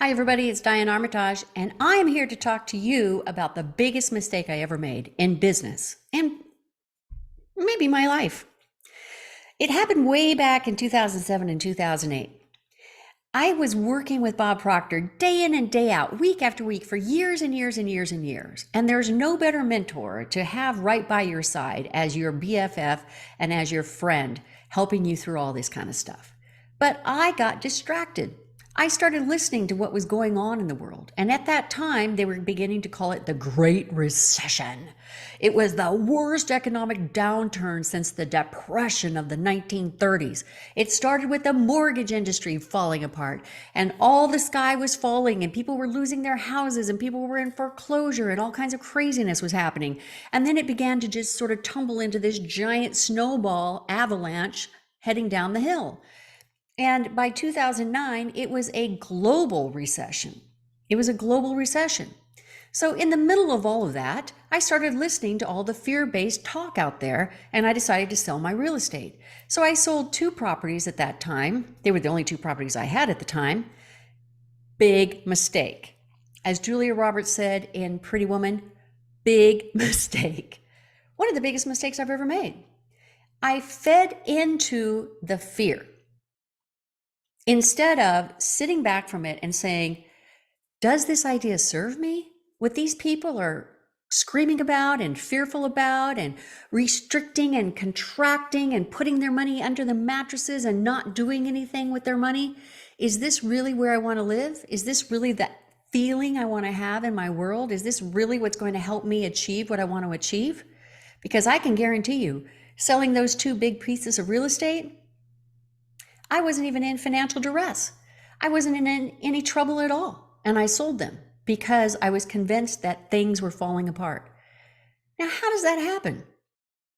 Hi, everybody. It's Diane Armitage, and I am here to talk to you about the biggest mistake I ever made in business and maybe my life. It happened way back in 2007 and 2008. I was working with Bob Proctor day in and day out, week after week, for years and years and years and years. And there's no better mentor to have right by your side as your BFF and as your friend helping you through all this kind of stuff. But I got distracted. I started listening to what was going on in the world. And at that time, they were beginning to call it the Great Recession. It was the worst economic downturn since the Depression of the 1930s. It started with the mortgage industry falling apart, and all the sky was falling, and people were losing their houses, and people were in foreclosure, and all kinds of craziness was happening. And then it began to just sort of tumble into this giant snowball avalanche heading down the hill. And by 2009, it was a global recession. It was a global recession. So in the middle of all of that, I started listening to all the fear-based talk out there, and I decided to sell my real estate. So I sold 2 properties at that time. They were the only 2 properties I had at the time. Big mistake. As Julia Roberts said in Pretty Woman, big mistake. One of the biggest mistakes I've ever made. I fed into the fear, instead of sitting back from it and saying, does this idea serve me? What these people are screaming about and fearful about and restricting and contracting and putting their money under the mattresses and not doing anything with their money? Is this really where I want to live? Is this really the feeling I want to have in my world? Is this really what's going to help me achieve what I want to achieve? Because I can guarantee you, selling those 2 big pieces of real estate, I wasn't even in financial duress. I wasn't in any trouble at all. And I sold them because I was convinced that things were falling apart. Now, how does that happen?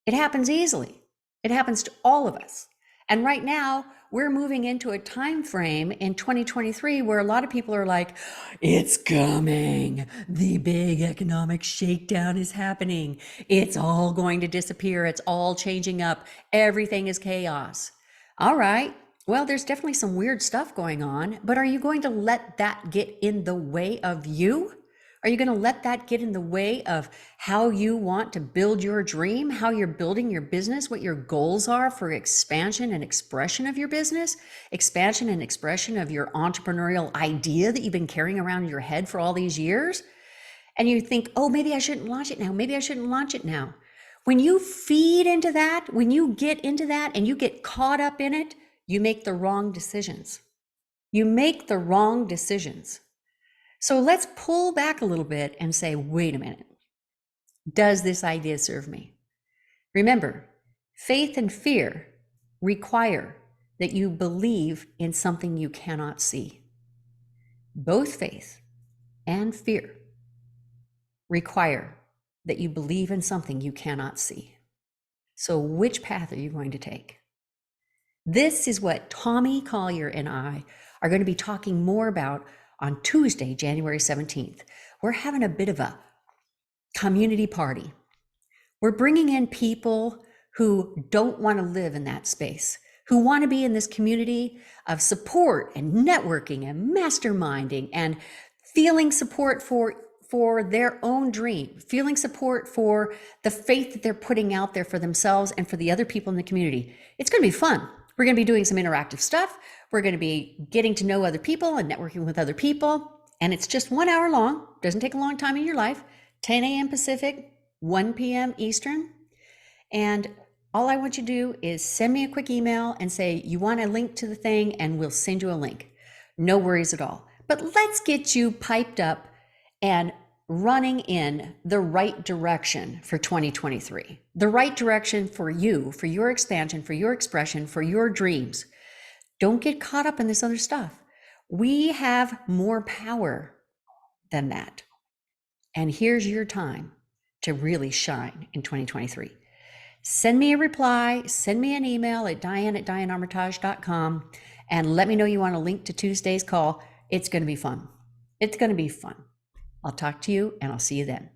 It happens easily. It happens to all of us. And right now, we're moving into a time frame in 2023 where a lot of people are like, it's coming. The big economic shakedown is happening. It's all going to disappear. It's all changing up. Everything is chaos. All right. Well, there's definitely some weird stuff going on, but are you going to let that get in the way of you? Are you going to let that get in the way of how you want to build your dream, how you're building your business, what your goals are for expansion and expression of your business, expansion and expression of your entrepreneurial idea that you've been carrying around in your head for all these years? And you think, oh, maybe I shouldn't launch it now. Maybe I shouldn't launch it now. When you feed into that, when you get into that and you get caught up in it, you make the wrong decisions. You make the wrong decisions. So let's pull back a little bit and say, wait a minute, does this idea serve me? Remember, faith and fear require that you believe in something you cannot see. Both faith and fear require that you believe in something you cannot see. So which path are you going to take? This is what Tommy Collier and I are going to be talking more about on Tuesday, January 17th. We're having a bit of a community party. We're bringing in people who don't want to live in that space, who want to be in this community of support and networking and masterminding and feeling support for their own dream, feeling support for the faith that they're putting out there for themselves and for the other people in the community. It's going to be fun. We're going to be doing some interactive stuff. We're going to be getting to know other people and networking with other people. And it's just 1 hour long. Doesn't take a long time in your life. 10 a.m. Pacific, 1 p.m. Eastern. And all I want you to do is send me a quick email and say you want a link to the thing, and we'll send you a link. No worries at all. But let's get you piped up and running in the right direction for 2023, the right direction for you, for your expansion, for your expression, for your dreams. Don't get caught up in this other stuff. We have more power than that. And here's your time to really shine in 2023. Send me a reply, send me an email at diane@dianearmitage.com and let me know you want a link to Tuesday's call. It's going to be fun. It's going to be fun. I'll talk to you and I'll see you then.